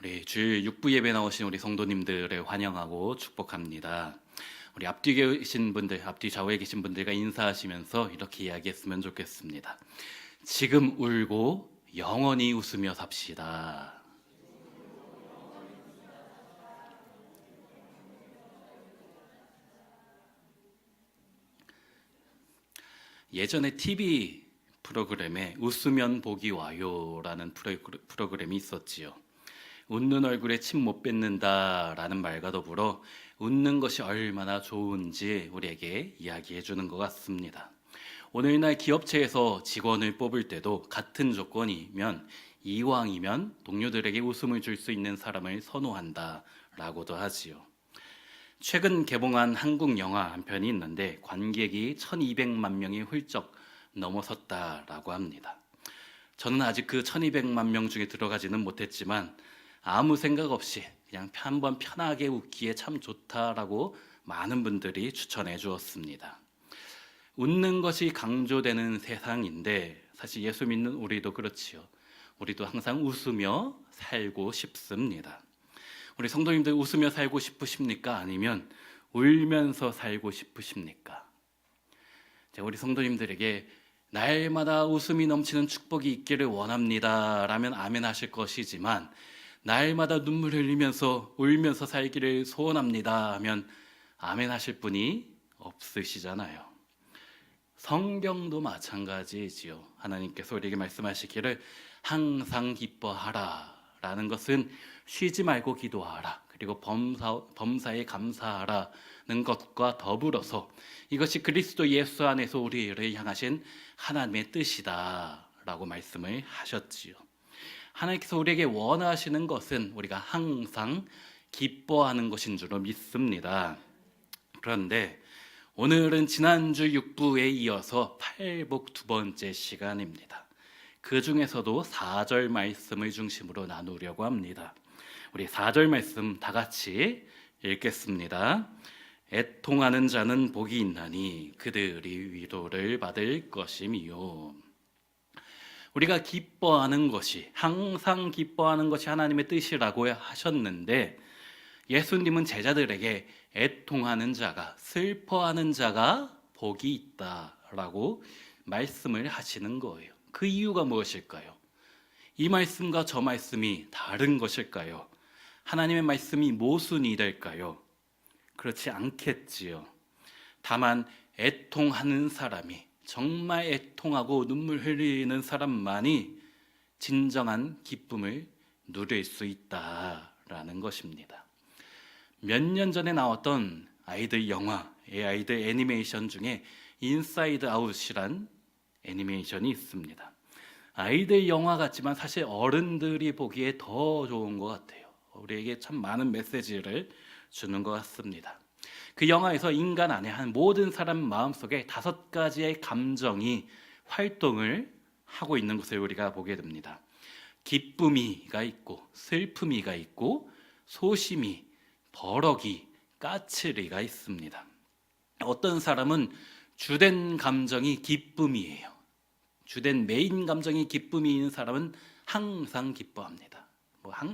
우리 주일 육부 예배 나오신 우리 성도님들을 환영하고 축복합니다. 우리 앞뒤 계신 분들, 앞뒤 좌우에 계신 분들과 인사하시면서 이렇게 이야기했으면 좋겠습니다. 지금 울고 영원히 웃으며 삽시다. 예전에 TV 프로그램에 웃으면 복이 와요라는 프로그램이 있었지요. 웃는 얼굴에 침 못 뱉는다라는 말과 더불어 웃는 것이 얼마나 좋은지 우리에게 이야기해 주는 것 같습니다. 오늘날 기업체에서 직원을 뽑을 때도 같은 조건이면 이왕이면 동료들에게 웃음을 줄 수 있는 사람을 선호한다라고도 하지요. 최근 개봉한 한국 영화 한 편이 있는데 관객이 1200만 명이 훌쩍 넘어섰다라고 합니다. 저는 아직 그 1200만 명 중에 들어가지는 못했지만 아무 생각 없이 그냥 한번 편하게 웃기에 참 좋다라고 많은 분들이 추천해 주었습니다. 웃는 것이 강조되는 세상인데 사실 예수 믿는 우리도 그렇지요. 우리도 항상 웃으며 살고 싶습니다. 우리 성도님들 웃으며 살고 싶으십니까? 아니면 울면서 살고 싶으십니까? 우리 성도님들에게 날마다 웃음이 넘치는 축복이 있기를 원합니다 라면 아멘 하실 것이지만 날마다 눈물 흘리면서 울면서 살기를 소원합니다 하면 아멘 하실 분이 없으시잖아요. 성경도 마찬가지지요. 하나님께서 우리에게 말씀하시기를 항상 기뻐하라 라는 것은 쉬지 말고 기도하라, 그리고 범사에 감사하라는 것과 더불어서 이것이 그리스도 예수 안에서 우리를 향하신 하나님의 뜻이다 라고 말씀을 하셨지요. 하나님께서 우리에게 원하시는 것은 우리가 항상 기뻐하는 것인 줄로 믿습니다. 그런데 오늘은 지난주 6부에 이어서 팔복 두 번째 시간입니다. 그 중에서도 4절 말씀을 중심으로 나누려고 합니다. 우리 4절 말씀 다 같이 읽겠습니다. 애통하는 자는 복이 있나니 그들이 위로를 받을 것이미요. 우리가 기뻐하는 것이, 항상 기뻐하는 것이 하나님의 뜻이라고 하셨는데 예수님은 제자들에게 애통하는 자가, 슬퍼하는 자가 복이 있다라고 말씀을 하시는 거예요. 그 이유가 무엇일까요? 이 말씀과 저 말씀이 다른 것일까요? 하나님의 말씀이 모순이 될까요? 그렇지 않겠지요. 다만 애통하는 사람이, 정말 애통하고 눈물 흘리는 사람만이 진정한 기쁨을 누릴 수 있다라는 것입니다. 몇 년 전에 나왔던 아이들 영화, 아이들 애니메이션 중에 인사이드 아웃이란 애니메이션이 있습니다. 아이들 영화 같지만 사실 어른들이 보기에 더 좋은 것 같아요. 우리에게 참 많은 메시지를 주는 것 같습니다. 그 영화에서 인간 안에 한 모든 사람 마음속에 5가지의 감정이 활동을 하고 있는 것을 우리가 보게 됩니다. 기쁨이가 있고, 슬픔이가 있고, 소심이, 버럭이, 까칠이가 있습니다. 어떤 사람은 주된 감정이 기쁨이에요. 주된 메인 감정이 기쁨인 사람은 항상 기뻐합니다.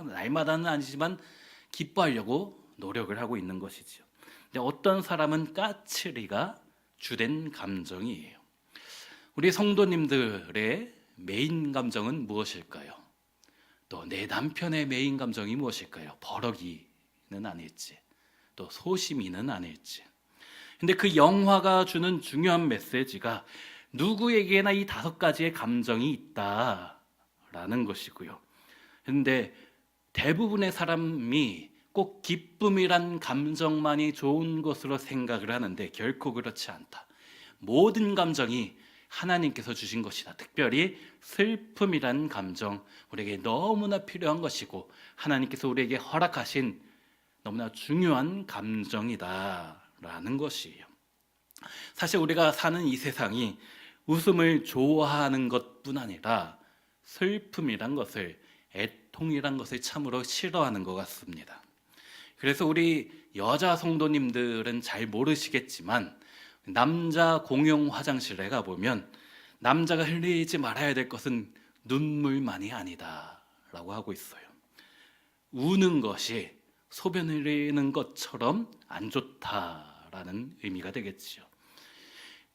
날마다는 아니지만 기뻐하려고 노력을 하고 있는 것이죠. 근데 어떤 사람은 까칠이가 주된 감정이에요. 우리 성도님들의 메인 감정은 무엇일까요? 또 내 남편의 메인 감정이 무엇일까요? 버럭이는 아닐지, 또 소심이는 아닐지. 근데 그 영화가 주는 중요한 메시지가 누구에게나 이 5가지의 감정이 있다라는 것이고요. 근데 대부분의 사람이 꼭 기쁨이란 감정만이 좋은 것으로 생각을 하는데 결코 그렇지 않다. 모든 감정이 하나님께서 주신 것이다. 특별히 슬픔이란 감정, 우리에게 너무나 필요한 것이고 하나님께서 우리에게 허락하신 너무나 중요한 감정이다라는 것이에요. 사실 우리가 사는 이 세상이 웃음을 좋아하는 것뿐 아니라 슬픔이란 것을, 애통이란 것을 참으로 싫어하는 것 같습니다. 그래서 우리 여자 성도님들은 잘 모르시겠지만 남자 공용 화장실에 가보면 남자가 흘리지 말아야 될 것은 눈물만이 아니다 라고 하고 있어요. 우는 것이 소변을 흘리는 것처럼 안 좋다라는 의미가 되겠지요.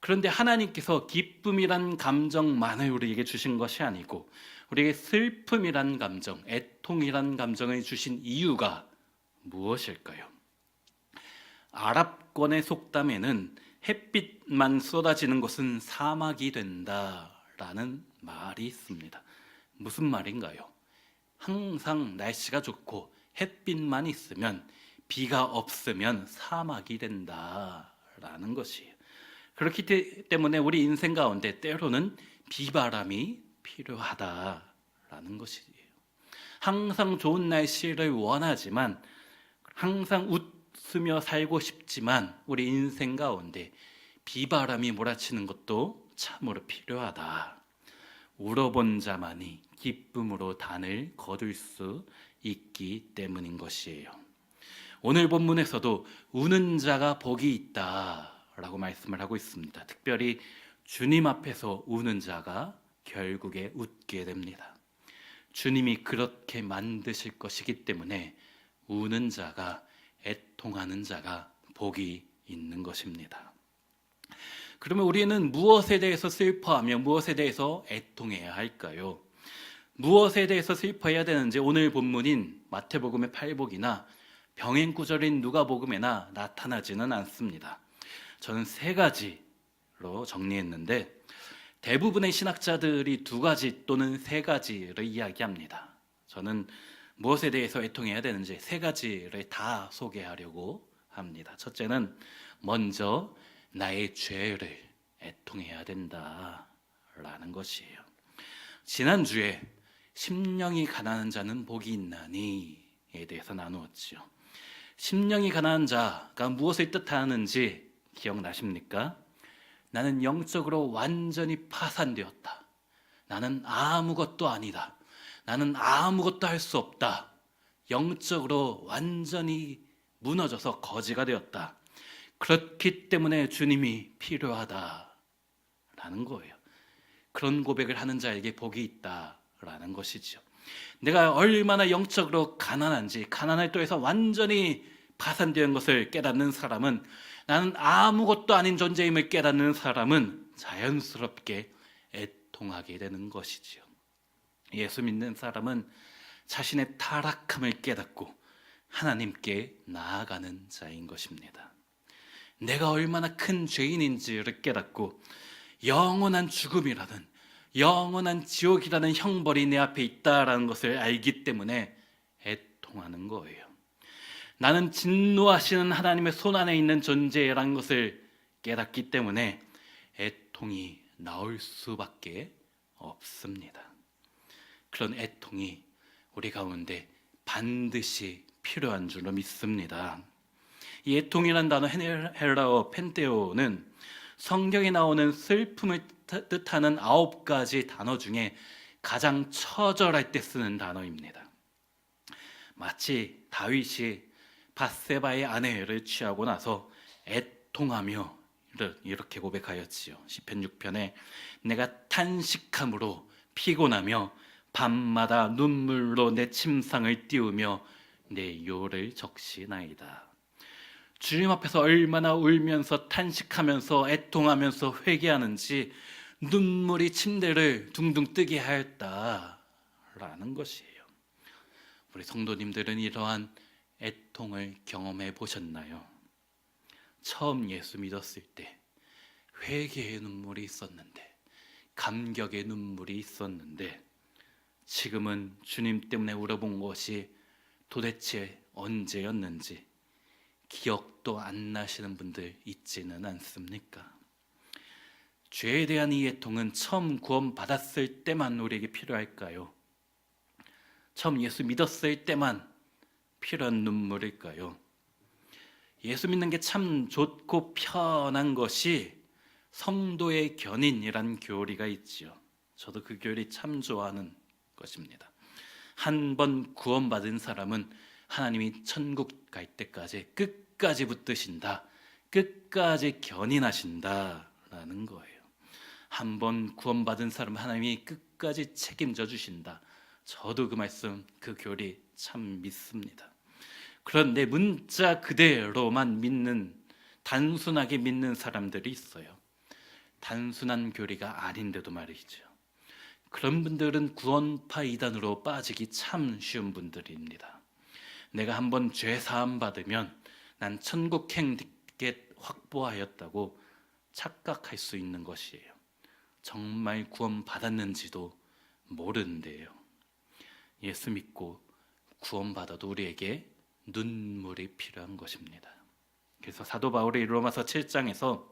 그런데 하나님께서 기쁨이란 감정만을 우리에게 주신 것이 아니고 우리에게 슬픔이란 감정, 애통이란 감정을 주신 이유가 무엇일까요? 아랍권의 속담에는 햇빛만 쏟아지는 곳은 사막이 된다라는 말이 있습니다. 무슨 말인가요? 항상 날씨가 좋고 햇빛만 있으면, 비가 없으면 사막이 된다라는 것이에요. 그렇기 때문에 우리 인생 가운데 때로는 비바람이 필요하다라는 것이에요. 항상 좋은 날씨를 원하지만, 항상 웃으며 살고 싶지만 우리 인생 가운데 비바람이 몰아치는 것도 참으로 필요하다. 울어본 자만이 기쁨으로 단을 거둘 수 있기 때문인 것이에요. 오늘 본문에서도 우는 자가 복이 있다라고 말씀을 하고 있습니다. 특별히 주님 앞에서 우는 자가 결국에 웃게 됩니다. 주님이 그렇게 만드실 것이기 때문에 우는 자가, 애통하는 자가 복이 있는 것입니다. 그러면 우리는 무엇에 대해서 슬퍼하며 무엇에 대해서 애통해야 할까요? 무엇에 대해서 슬퍼해야 되는지 오늘 본문인 마태복음의 팔복이나 병행구절인 누가복음에나 나타나지는 않습니다. 저는 세 가지로 정리했는데 대부분의 신학자들이 두 가지 또는 세 가지를 이야기합니다. 저는 무엇에 대해서 애통해야 되는지 세 가지를 다 소개하려고 합니다. 첫째는 먼저 나의 죄를 애통해야 된다라는 것이에요. 지난주에 심령이 가난한 자는 복이 있나니에 대해서 나누었죠. 심령이 가난한 자가 무엇을 뜻하는지 기억나십니까? 나는 영적으로 완전히 파산되었다. 나는 아무것도 아니다. 나는 아무것도 할 수 없다. 영적으로 완전히 무너져서 거지가 되었다. 그렇기 때문에 주님이 필요하다라는 거예요. 그런 고백을 하는 자에게 복이 있다라는 것이죠. 내가 얼마나 영적으로 가난한지, 가난을 통해서 완전히 파산된 것을 깨닫는 사람은, 나는 아무것도 아닌 존재임을 깨닫는 사람은 자연스럽게 애통하게 되는 것이지요. 예수 믿는 사람은 자신의 타락함을 깨닫고 하나님께 나아가는 자인 것입니다. 내가 얼마나 큰 죄인인지를 깨닫고 영원한 죽음이라는, 영원한 지옥이라는 형벌이 내 앞에 있다라는 것을 알기 때문에 애통하는 거예요. 나는 진노하시는 하나님의 손안에 있는 존재라는 것을 깨닫기 때문에 애통이 나올 수밖에 없습니다. 그런 애통이 우리 가운데 반드시 필요한 줄로 믿습니다. 이 애통이라는 단어, 헬라어 펜테오는 성경에 나오는 슬픔을 뜻하는 9가지 단어 중에 가장 처절할 때 쓰는 단어입니다. 마치 다윗이 밧세바의 아내를 취하고 나서 애통하며 이렇게 고백하였지요. 시편 6편에 내가 탄식함으로 피곤하며 밤마다 눈물로 내 침상을 띄우며 내 요를 적시나이다. 주님 앞에서 얼마나 울면서 탄식하면서 애통하면서 회개하는지 눈물이 침대를 둥둥 뜨게 하였다라는 것이에요. 우리 성도님들은 이러한 애통을 경험해 보셨나요? 처음 예수 믿었을 때 회개의 눈물이 있었는데, 감격의 눈물이 있었는데, 지금은 주님 때문에 울어본 것이 도대체 언제였는지 기억도 안 나시는 분들 있지는 않습니까? 죄에 대한 이 애통은 처음 구원받았을 때만 우리에게 필요할까요? 처음 예수 믿었을 때만 필요한 눈물일까요? 예수 믿는 게 참 좋고 편한 것이 성도의 견인이란 교리가 있지요. 저도 그 교리 참 좋아하는 것입니다. 한 번 구원받은 사람은 하나님이 천국 갈 때까지 끝까지 붙드신다, 끝까지 견인하신다라는 거예요. 한 번 구원받은 사람은 하나님이 끝까지 책임져 주신다. 저도 그 말씀, 그 교리 참 믿습니다. 그런데 문자 그대로만 믿는, 단순하게 믿는 사람들이 있어요. 단순한 교리가 아닌데도 말이죠. 그런 분들은 구원파 이단으로 빠지기 참 쉬운 분들입니다. 내가 한번 죄 사함 받으면 난 천국행 티켓 확보하였다고 착각할 수 있는 것이에요. 정말 구원 받았는지도 모르는데요. 예수 믿고 구원 받아도 우리에게 눈물이 필요한 것입니다. 그래서 사도 바울이 로마서 7장에서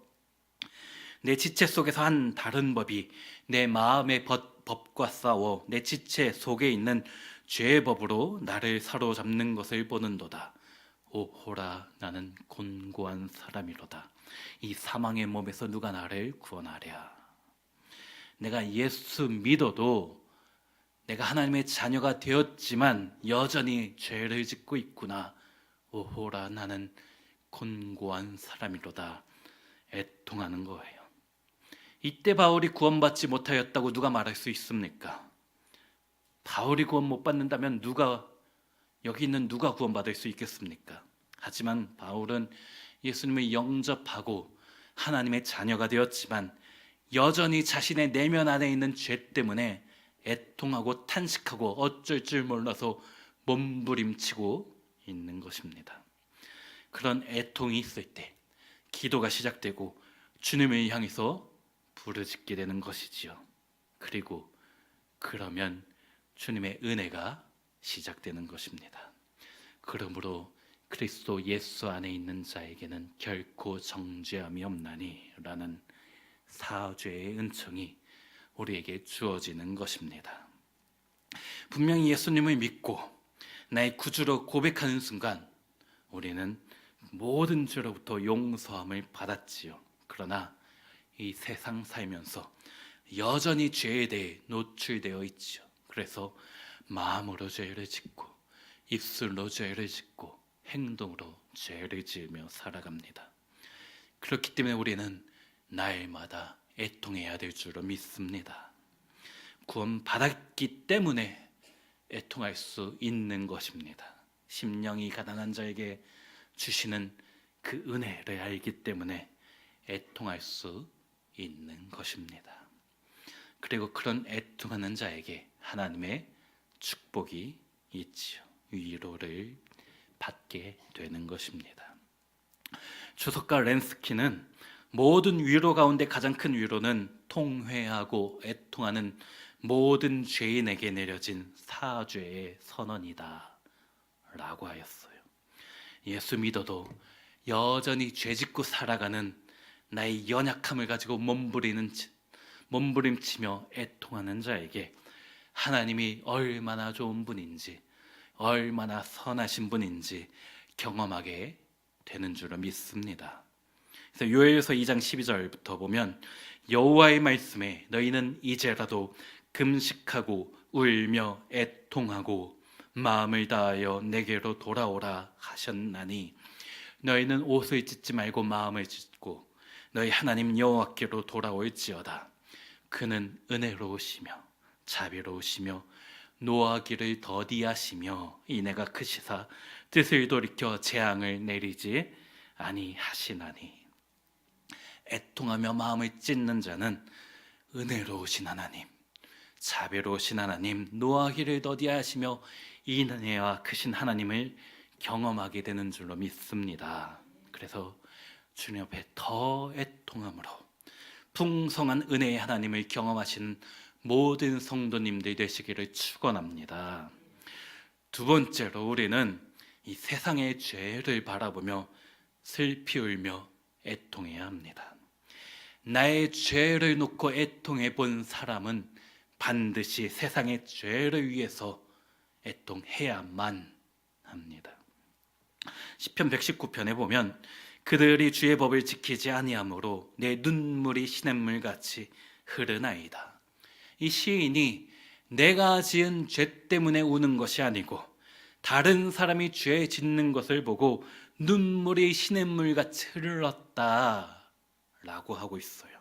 내 지체 속에서 한 다른 법이 내 마음의 법과 싸워 내 지체 속에 있는 죄의 법으로 나를 사로잡는 것을 보는도다. 오호라, 나는 곤고한 사람이로다. 이 사망의 몸에서 누가 나를 구원하랴. 내가 예수 믿어도 내가 하나님의 자녀가 되었지만 여전히 죄를 짓고 있구나. 오호라, 나는 곤고한 사람이로다. 애통하는 거예요. 이때 바울이 구원받지 못하였다고 누가 말할 수 있습니까? 바울이 구원 못 받는다면 여기 있는 누가 구원받을 수 있겠습니까? 하지만 바울은 예수님을 영접하고 하나님의 자녀가 되었지만 여전히 자신의 내면 안에 있는 죄 때문에 애통하고 탄식하고 어쩔 줄 몰라서 몸부림치고 있는 것입니다. 그런 애통이 있을 때 기도가 시작되고 주님을 향해서 부르짖게 되는 것이지요. 그리고 그러면 주님의 은혜가 시작되는 것입니다. 그러므로 그리스도 예수 안에 있는 자에게는 결코 정죄함이 없나니 라는 사죄의 은총이 우리에게 주어지는 것입니다. 분명히 예수님을 믿고 나의 구주로 고백하는 순간 우리는 모든 죄로부터 용서함을 받았지요. 그러나 이 세상 살면서 여전히 죄에 대해 노출되어 있죠. 그래서 마음으로 죄를 짓고 입술로 죄를 짓고 행동으로 죄를 지으며 살아갑니다. 그렇기 때문에 우리는 날마다 애통해야 될 줄로 믿습니다. 구원받았기 때문에 애통할 수 있는 것입니다. 심령이 가난한 자에게 주시는 그 은혜를 알기 때문에 애통할 수 있는 것입니다. 그리고 그런 애통하는 자에게 하나님의 축복이 있지요. 위로를 받게 되는 것입니다. 주석가 렌스키는 모든 위로 가운데 가장 큰 위로는 통회하고 애통하는 모든 죄인에게 내려진 사죄의 선언이다 라고 하였어요. 예수 믿어도 여전히 죄짓고 살아가는 나의 연약함을 가지고 몸부림치며 애통하는 자에게 하나님이 얼마나 좋은 분인지, 얼마나 선하신 분인지 경험하게 되는 줄로 믿습니다. 그래서 요엘서 2장 12절부터 보면 여호와의 말씀에 너희는 이제라도 금식하고 울며 애통하고 마음을 다하여 내게로 돌아오라 하셨나니 너희는 옷을 찢지 말고 마음을 찢고 너희 하나님 여호와께로 돌아올지어다. 그는 은혜로우시며 자비로우시며 노하기를 더디하시며 이내가 크시사 뜻을 돌이켜 재앙을 내리지 아니하시나니. 애통하며 마음을 찢는 자는 은혜로우신 하나님, 자비로우신 하나님, 노하기를 더디하시며 이내와 크신 하나님을 경험하게 되는 줄로 믿습니다. 그래서 주님 앞에 더 애통함으로 풍성한 은혜의 하나님을 경험하시는 모든 성도님들 되시기를 축원합니다. 두 번째로 우리는 이 세상의 죄를 바라보며 슬피 울며 애통해야 합니다. 나의 죄를 놓고 애통해 본 사람은 반드시 세상의 죄를 위해서 애통해야만 합니다. 시편 119편에 보면 그들이 주의 법을 지키지 아니하므로 내 눈물이 시냇물같이 흐르나이다. 이 시인이 내가 지은 죄 때문에 우는 것이 아니고 다른 사람이 죄 짓는 것을 보고 눈물이 시냇물같이 흘렀다 라고 하고 있어요.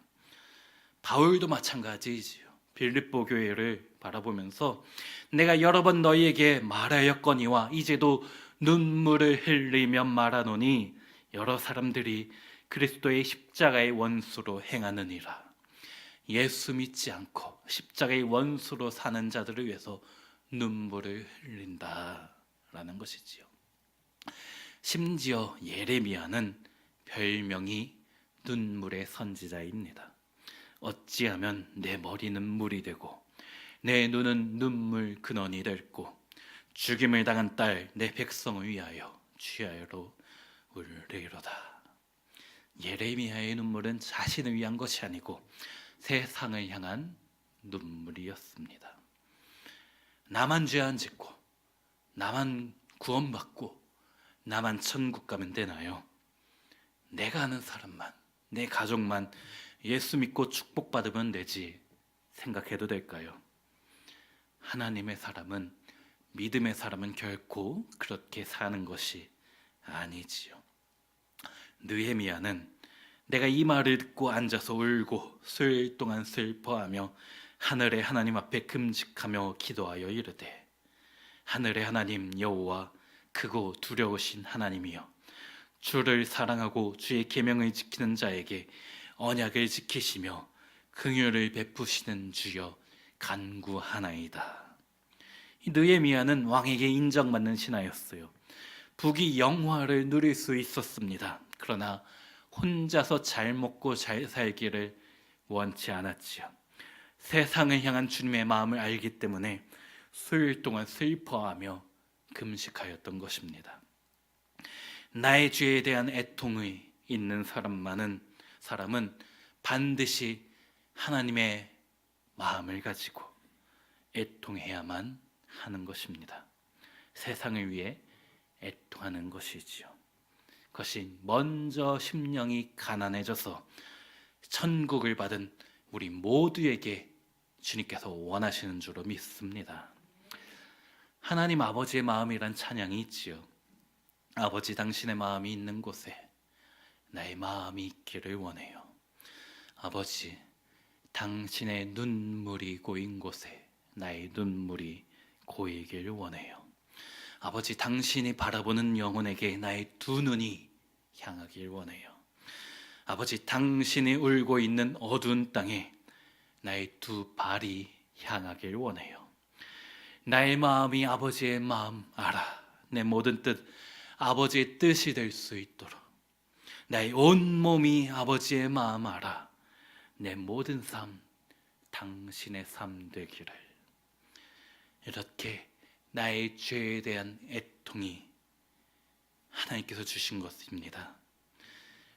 바울도 마찬가지지요. 빌립보 교회를 바라보면서 내가 여러 번 너희에게 말하였거니와 이제도 눈물을 흘리며 말하노니 여러 사람들이 그리스도의 십자가의 원수로 행하느니라. 예수 믿지 않고 십자가의 원수로 사는 자들을 위해서 눈물을 흘린다라는 것이지요. 심지어 예레미야는 별명이 눈물의 선지자입니다. 어찌하면 내 머리는 물이 되고 내 눈은 눈물 근원이 됐고 죽임을 당한 딸 내 백성을 위하여 취하여로 울리로다. 예레미야의 눈물은 자신을 위한 것이 아니고 세상을 향한 눈물이었습니다. 나만 죄 안 짓고 나만 구원받고 나만 천국 가면 되나요? 내가 아는 사람만, 내 가족만 예수 믿고 축복받으면 되지 생각해도 될까요? 하나님의 사람은, 믿음의 사람은 결코 그렇게 사는 것이 아니지요. 느헤미야는 내가 이 말을 듣고 앉아서 울고 수일 동안 슬퍼하며 하늘의 하나님 앞에 금식하며 기도하여 이르되, 하늘의 하나님 여호와 크고 두려우신 하나님이여, 주를 사랑하고 주의 계명을 지키는 자에게 언약을 지키시며 긍휼을 베푸시는 주여 간구하나이다. 이 느헤미야는 왕에게 인정받는 신하였어요. 북이 영화를 누릴 수 있었습니다. 그러나 혼자서 잘 먹고 잘 살기를 원치 않았지요. 세상을 향한 주님의 마음을 알기 때문에 수일 동안 슬퍼하며 금식하였던 것입니다. 나의 죄에 대한 애통이 있는 사람은 반드시 하나님의 마음을 가지고 애통해야만 하는 것입니다. 세상을 위해 애통하는 것이지요. 그것이 먼저 심령이 가난해져서 천국을 받은 우리 모두에게 주님께서 원하시는 줄로 믿습니다. 하나님 아버지의 마음이란 찬양이 있지요. 아버지, 당신의 마음이 있는 곳에 나의 마음이 있기를 원해요. 아버지, 당신의 눈물이 고인 곳에 나의 눈물이 고이길 원해요. 아버지, 당신이 바라보는 영혼에게 나의 두 눈이 향하길 원해요. 아버지, 당신이 울고 있는 어두운 땅에 나의 두 발이 향하길 원해요. 나의 마음이 아버지의 마음 알아. 내 모든 뜻 아버지의 뜻이 될 수 있도록 나의 온 몸이 아버지의 마음 알아. 내 모든 삶 당신의 삶 되기를. 이렇게 나의 죄에 대한 애통이 하나님께서 주신 것입니다.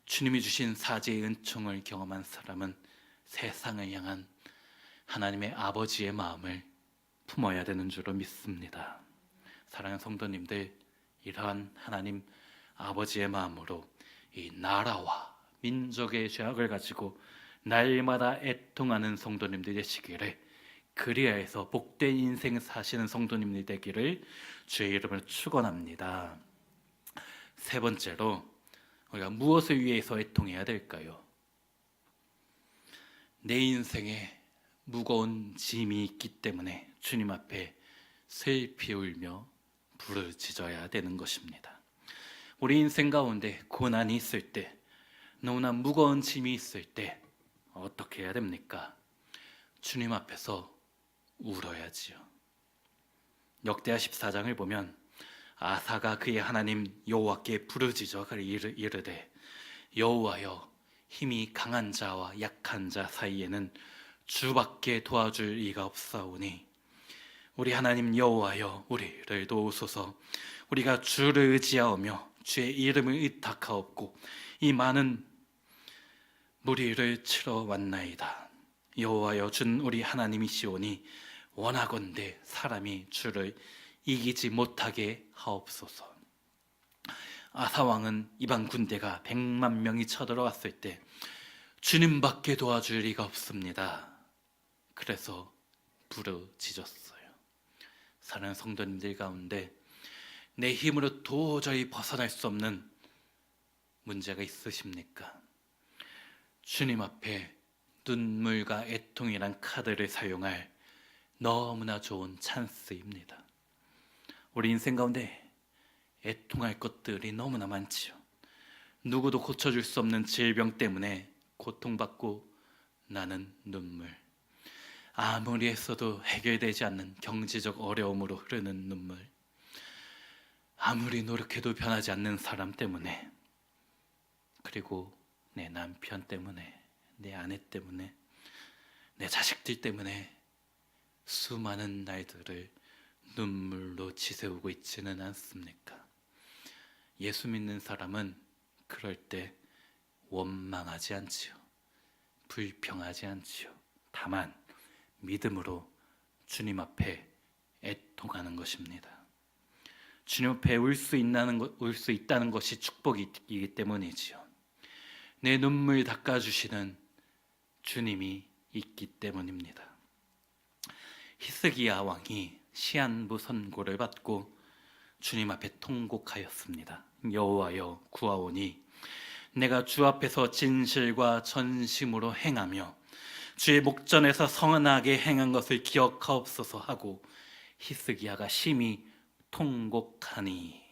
주님이 주신 사죄의 은총을 경험한 사람은 세상을 향한 하나님의 아버지의 마음을 품어야 되는 줄로 믿습니다. 사랑하는 성도님들, 이러한 하나님 아버지의 마음으로 이 나라와 민족의 죄악을 가지고 날마다 애통하는 성도님들 되시기를, 그리하여서 복된 인생 사시는 성도님들 되기를 주의 이름으로 축원합니다. 세 번째로, 우리가 무엇을 위해서 애통해야 될까요? 내 인생에 무거운 짐이 있기 때문에 주님 앞에 슬피 울며 부르짖어야 되는 것입니다. 우리 인생 가운데 고난이 있을 때, 너무나 무거운 짐이 있을 때 어떻게 해야 됩니까? 주님 앞에서 울어야지요. 역대하 14장을 보면 아사가 그의 하나님 여호와께 부르짖어 이르되, 여호와여, 힘이 강한 자와 약한 자 사이에는 주밖에 도와줄 이가 없사오니 우리 하나님 여호와여, 우리를 도우소서. 우리가 주를 의지하오며 주의 이름을 의탁하옵고 이 많은 무리를 치러 왔나이다. 여호와여, 준 우리 하나님이시오니 원하건대 사람이 주를 이기지 못하게 하옵소서. 아사왕은 이방 군대가 100만 명이 쳐들어왔을 때 주님밖에 도와줄 리가 없습니다. 그래서 부르짖었어요. 사랑하는 성도님들 가운데 내 힘으로 도저히 벗어날 수 없는 문제가 있으십니까? 주님 앞에 눈물과 애통이란 카드를 사용할 너무나 좋은 찬스입니다. 우리 인생 가운데 애통할 것들이 너무나 많지요. 누구도 고쳐줄 수 없는 질병 때문에 고통받고 나는 눈물, 아무리 했어도 해결되지 않는 경제적 어려움으로 흐르는 눈물, 아무리 노력해도 변하지 않는 사람 때문에, 그리고 내 남편 때문에, 내 아내 때문에, 내 자식들 때문에 수많은 날들을 눈물로 지새우고 있지는 않습니까? 예수 믿는 사람은 그럴 때 원망하지 않지요. 불평하지 않지요. 다만 믿음으로 주님 앞에 애통하는 것입니다. 주님 앞에 울 수 있다는 것이 축복이기 때문이지요. 내 눈물 닦아주시는 주님이 있기 때문입니다. 히스기야 왕이 시한부 선고를 받고 주님 앞에 통곡하였습니다. 여호와여 구하오니 내가 주 앞에서 진실과 전심으로 행하며 주의 목전에서 선하게 행한 것을 기억하옵소서 하고 히스기야가 심히 통곡하니,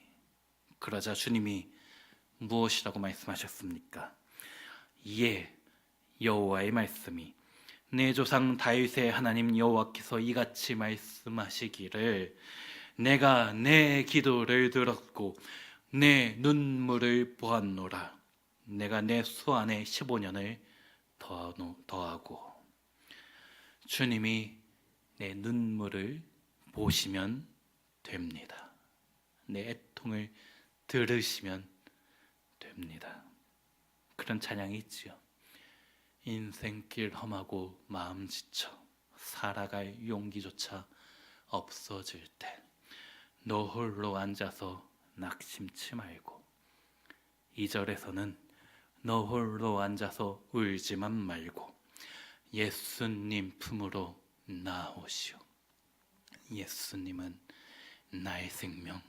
그러자 주님이 무엇이라고 말씀하셨습니까? 이에 여호와의 말씀이 내 조상 다윗의 하나님 여호와께서 이같이 말씀하시기를 내가 내 기도를 들었고 내 눈물을 보았노라. 내가 내 수 안에 15년을 더하고. 주님이 내 눈물을 보시면 됩니다. 내 애통을 들으시면 됩니다. 그런 찬양이 있지요. 인생길 험하고 마음 지쳐 살아갈 용기조차 없어질 때 너 홀로 앉아서 낙심치 말고, 2절에서는 너 홀로 앉아서 울지만 말고 예수님 품으로 나오시오. 예수님은 나의 생명,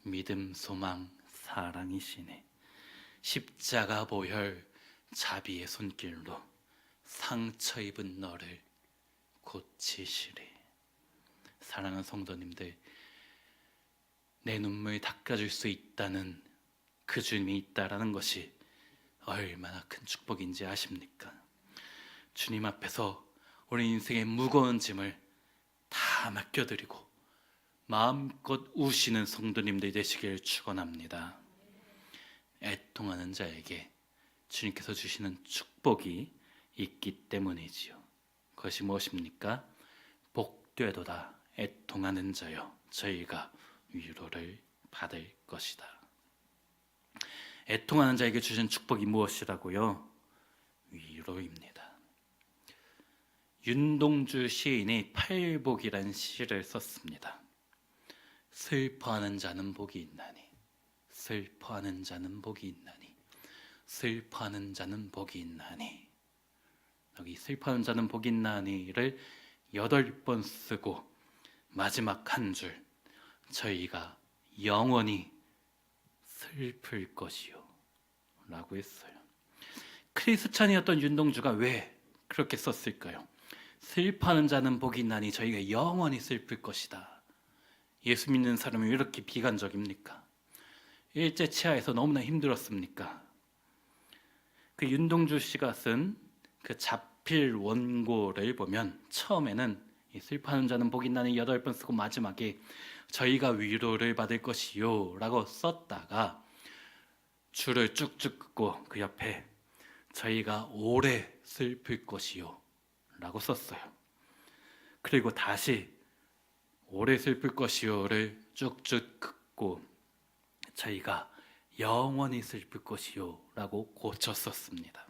믿음, 소망, 사랑이시네. 십자가 보혈 자비의 손길로 상처 입은 너를 고치시리. 사랑하는 성도님들, 내 눈물 닦아줄 수 있다는 그 주님이 있다라는 것이 얼마나 큰 축복인지 아십니까? 주님 앞에서 우리 인생의 무거운 짐을 다 맡겨드리고 마음껏 우시는 성도님들 되시길 축원합니다. 애통하는 자에게 주님께서 주시는 축복이 있기 때문이지요. 그것이 무엇입니까? 복되도다 애통하는 자여 저희가 위로를 받을 것이다. 애통하는 자에게 주신 축복이 무엇이라고요? 위로입니다. 윤동주 시인이 팔복이란 시를 썼습니다. 슬퍼하는 자는 복이 있나니, 슬퍼하는 자는 복이 있나니, 슬퍼하는 자는 복이 있나니. 여기 슬퍼하는 자는 복이 있나니를 8번 쓰고 마지막 한 줄, 저희가 영원히 슬플 것이요 라고 했어요. 크리스찬이었던 윤동주가 왜 그렇게 썼을까요? 슬퍼하는 자는 복이 있나니 저희가 영원히 슬플 것이다. 예수 믿는 사람이 왜 이렇게 비관적입니까? 일제 치하에서 너무나 힘들었습니까? 그 윤동주 씨가 쓴 그 자필 원고를 보면 처음에는 이 슬퍼하는 자는 복이 있나니 8번 쓰고 마지막에 저희가 위로를 받을 것이요 라고 썼다가 줄을 쭉쭉 긋고 그 옆에 저희가 오래 슬플 것이요 라고 썼어요. 그리고 다시 오래 슬플 것이요를 쭉쭉 긋고 저희가 영원히 슬플 것이요 라고 고쳤었습니다.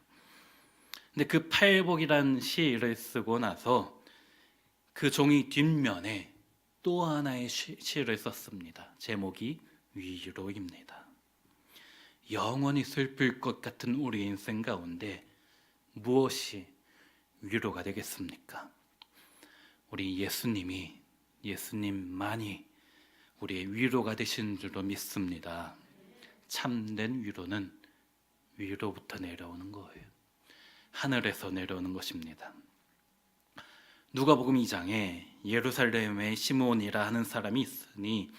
근데 그 팔복이란 시를 쓰고 나서 그 종이 뒷면에 또 하나의 시를 썼습니다. 제목이 위로입니다. 영원히 슬플 것 같은 우리 인생 가운데 무엇이 위로가 되겠습니까? 우리 예수님만이 우리의 위로가 되신 줄로 믿습니다. 참된 위로는 위로부터 내려오는 거예요. 하늘에서 내려오는 것입니다. 누가복음 2장에 예루살렘에 시므온이라 하는 사람이 있으니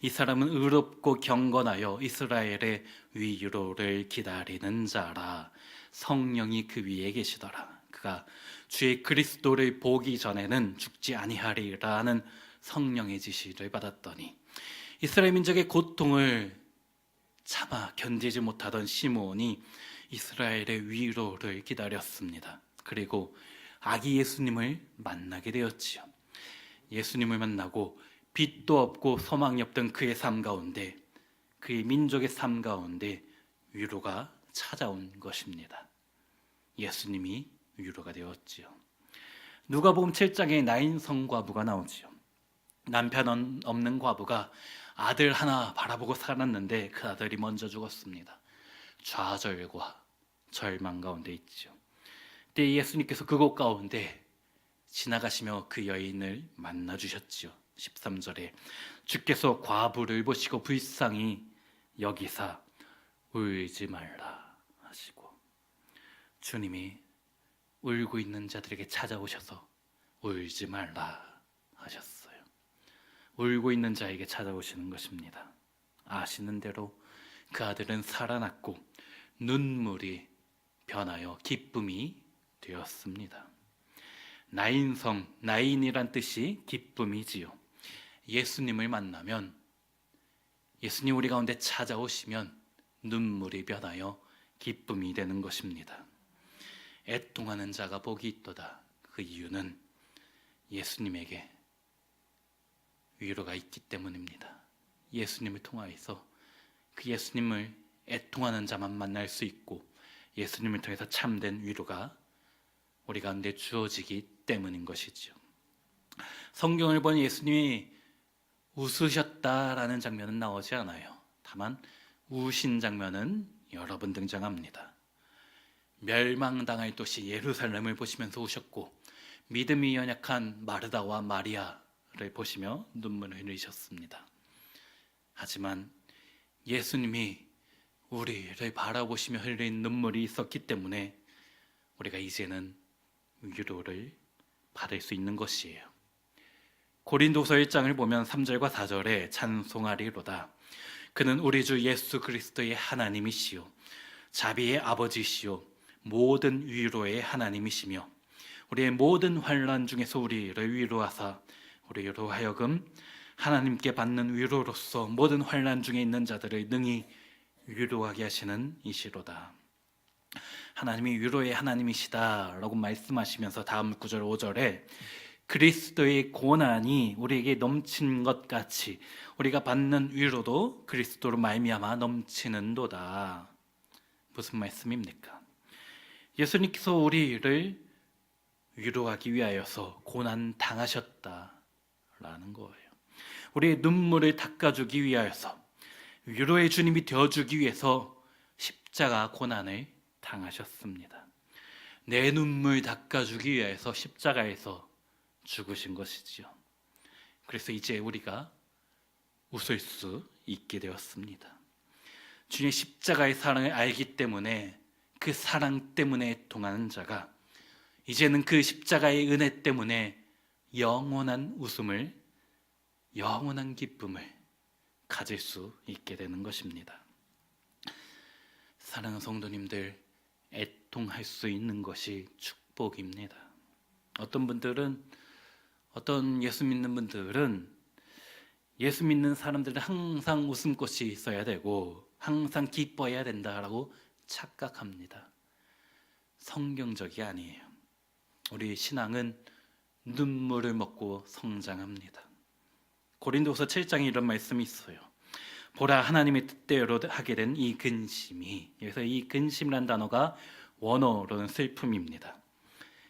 이 사람은 의롭고 경건하여 이스라엘의 위로를 기다리는 자라. 성령이 그 위에 계시더라. 그가 주의 그리스도를 보기 전에는 죽지 아니하리라 하는 성령의 지시를 받았더니 이스라엘 민족의 고통을 참아 견디지 못하던 시므온이 이스라엘의 위로를 기다렸습니다. 그리고 아기 예수님을 만나게 되었지요. 예수님을 만나고 빛도 없고 소망이 없던 그의 삶 가운데, 그의 민족의 삶 가운데 위로가 찾아온 것입니다. 예수님이 위로가 되었지요. 누가복음 7장에 나인성 과부가 나오지요. 남편 없는 과부가 아들 하나 바라보고 살았는데 그 아들이 먼저 죽었습니다. 좌절과 절망 가운데 있죠. 그때 예수님께서 그곳 가운데 지나가시며 그 여인을 만나 주셨지요. 13절에 주께서 과부를 보시고 불쌍히 여기사 울지 말라 하시고, 주님이 울고 있는 자들에게 찾아오셔서 울지 말라 하셨어요. 울고 있는 자에게 찾아오시는 것입니다. 아시는 대로 그 아들은 살아났고 눈물이 변하여 기쁨이 되었습니다. 나인성, 나인이란 뜻이 기쁨이지요. 예수님을 만나면, 예수님 우리 가운데 찾아오시면 눈물이 변하여 기쁨이 되는 것입니다. 애통하는 자가 복이 있도다. 그 이유는 예수님에게 위로가 있기 때문입니다. 예수님을 통하여서 그 예수님을 애통하는 자만 만날 수 있고 예수님을 통해서 참된 위로가 우리 가운데 주어지기 때문인 것이죠. 성경을 보니 예수님이 웃으셨다라는 장면은 나오지 않아요. 다만 우신 장면은 여러 번 등장합니다. 멸망당할 도시 예루살렘을 보시면서 우셨고, 믿음이 연약한 마르다와 마리아를 보시며 눈물을 흘리셨습니다. 하지만 예수님이 우리를 바라보시며 흘린 눈물이 있었기 때문에 우리가 이제는 위로를 받을 수 있는 것이에요. 고린도서 1장을 보면 3절과 4절에 찬송하리로다. 그는 우리 주 예수 그리스도의 하나님이시요 자비의 아버지시요 모든 위로의 하나님이시며 우리의 모든 환난 중에서 우리를 위로하사 우리로 하여금 하나님께 받는 위로로서 모든 환난 중에 있는 자들을 능히 위로하게 하시는 이시로다. 하나님이 위로의 하나님이시다라고 말씀하시면서 다음 9절 5절에 그리스도의 고난이 우리에게 넘친 것 같이 우리가 받는 위로도 그리스도로 말미암아 넘치는도다. 무슨 말씀입니까? 예수님께서 우리를 위로하기 위하여서 고난 당하셨다라는 거예요. 우리의 눈물을 닦아주기 위하여서, 위로의 주님이 되어주기 위해서 십자가 고난을 당하셨습니다. 내 눈물 닦아주기 위해서 십자가에서 죽으신 것이지요. 그래서 이제 우리가 웃을 수 있게 되었습니다. 주님의 십자가의 사랑을 알기 때문에, 그 사랑 때문에 애통하는 자가 이제는 그 십자가의 은혜 때문에 영원한 웃음을, 영원한 기쁨을 가질 수 있게 되는 것입니다. 사랑하는 성도님들, 애통할 수 있는 것이 축복입니다. 어떤 예수 믿는 분들은 예수 믿는 사람들은 항상 웃음꽃이 있어야 되고 항상 기뻐해야 된다라고 착각합니다. 성경적이 아니에요. 우리 신앙은 눈물을 먹고 성장합니다. 고린도서 7장에 이런 말씀이 있어요. 보라, 하나님의 뜻대로 하게 된 이 근심이, 여기서 이 근심이란 단어가 원어로는 슬픔입니다.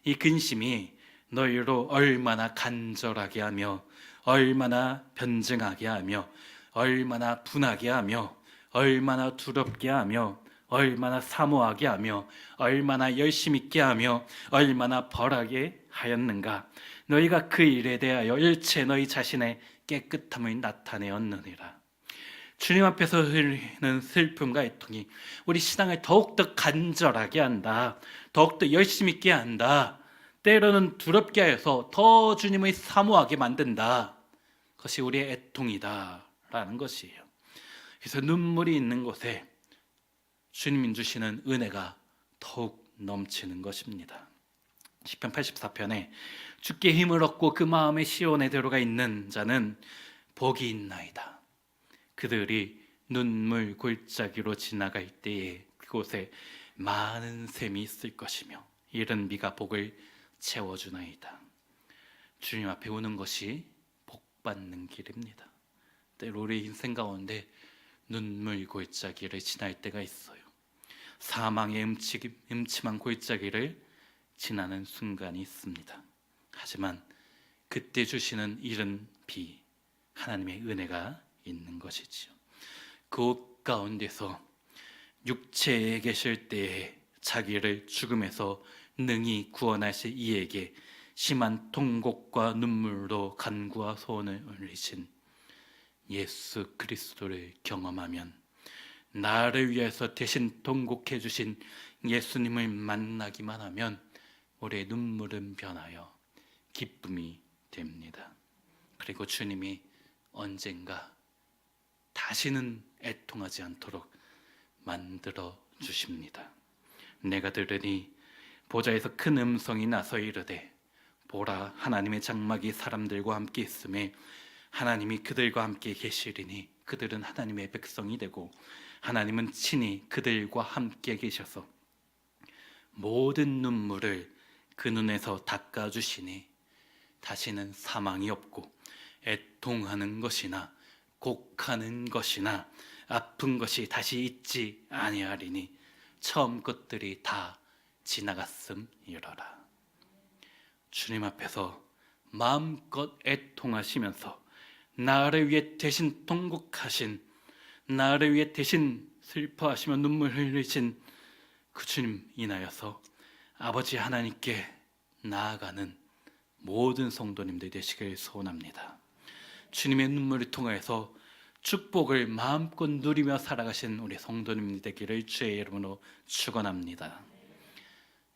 이 근심이 너희로 얼마나 간절하게 하며 얼마나 변증하게 하며 얼마나 분하게 하며 얼마나 두렵게 하며 얼마나 사모하게 하며 얼마나 열심 있게 하며 얼마나 벌하게 하였는가. 너희가 그 일에 대하여 일체 너희 자신의 깨끗함을 나타내었느니라. 주님 앞에서 흘리는 슬픔과 애통이 우리 신앙을 더욱더 간절하게 한다, 더욱더 열심 있게 한다, 때로는 두렵게 하여서 더 주님을 사모하게 만든다. 그것이 우리의 애통이다라는 것이에요. 그래서 눈물이 있는 곳에 주님이 주시는 은혜가 더욱 넘치는 것입니다. 시편 84편에 주께 힘을 얻고 그 마음에 시온에 들어가 있는 자는 복이 있나이다. 그들이 눈물 골짜기로 지나갈 때에 그곳에 많은 샘이 있을 것이며 이른 비가 복을 채워주나이다. 주님 앞에 오는 것이 복받는 길입니다. 때로 우리 인생 가운데 눈물 골짜기를 지날 때가 있어요. 사망의 음침한 골짜기를 지나는 순간이 있습니다. 하지만 그때 주시는 이른 비, 하나님의 은혜가 있는 것이지요. 그 가운데서 육체에 계실 때에 자기를 죽음에서 능히 구원하실 이에게 심한 통곡과 눈물로 간구와 소원을 올리신 예수 그리스도를 경험하면, 나를 위해서 대신 통곡해 주신 예수님을 만나기만 하면 우리의 눈물은 변하여 기쁨이 됩니다. 그리고 주님이 언젠가 다시는 애통하지 않도록 만들어 주십니다. 내가 들으니 보좌에서 큰 음성이 나서 이르되, 보라, 하나님의 장막이 사람들과 함께 있음에 하나님이 그들과 함께 계시리니 그들은 하나님의 백성이 되고 하나님은 친히 그들과 함께 계셔서 모든 눈물을 그 눈에서 닦아주시니 다시는 사망이 없고 애통하는 것이나 곡하는 것이나 아픈 것이 다시 있지 아니하리니 처음 것들이 다 지나갔음이러라. 주님 앞에서 마음껏 애통하시면서 나를 위해 대신 통곡하신, 나를 위해 대신 슬퍼하시며 눈물 흘리신 그 주님 인하여서 아버지 하나님께 나아가는 모든 성도님들 되시길 소원합니다. 주님의 눈물을 통해서 축복을 마음껏 누리며 살아가신 우리 성도님들 되기를 주의 이름으로 축원합니다.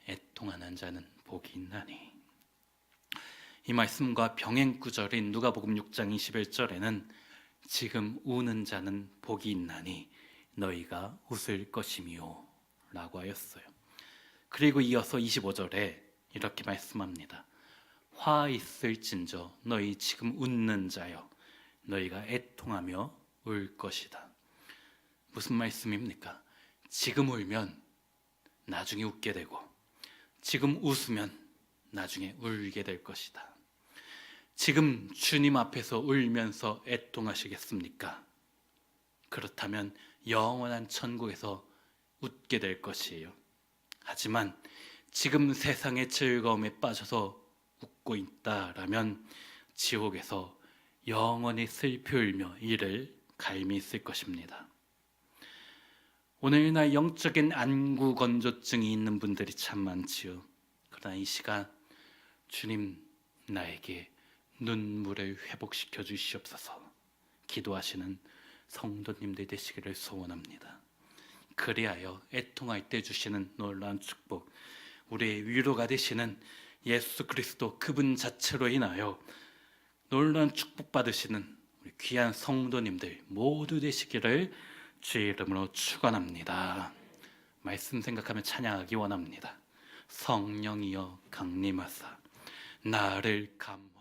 애통하는 자는 복이 있나니. 이 말씀과 병행 구절인 누가복음 6장 21절에는 지금 우는 자는 복이 있나니 너희가 웃을 것이미요 라고 하였어요. 그리고 이어서 25절에 이렇게 말씀합니다. 화 있을진저 너희 지금 웃는 자여 너희가 애통하며 울 것이다. 무슨 말씀입니까? 지금 울면 나중에 웃게 되고 지금 웃으면 나중에 울게 될 것이다. 지금 주님 앞에서 울면서 애통하시겠습니까? 그렇다면 영원한 천국에서 웃게 될 것이에요. 하지만 지금 세상의 즐거움에 빠져서 웃고 있다라면 지옥에서 영원히 슬피 울며 이를 갈미 있을 것입니다. 오늘날 영적인 안구 건조증이 있는 분들이 참 많지요. 그러나 이 시간 주님 나에게 눈물을 회복시켜 주시옵소서 기도하시는 성도님들 되시기를 소원합니다. 그리하여 애통할 때 주시는 놀라운 축복, 우리의 위로가 되시는 예수 그리스도 그분 자체로 인하여 놀라운 축복 받으시는 우리 귀한 성도님들 모두 되시기를 주의 이름으로 축원합니다. 말씀 생각하며 찬양하기 원합니다. 성령이여 강림하사 나를 감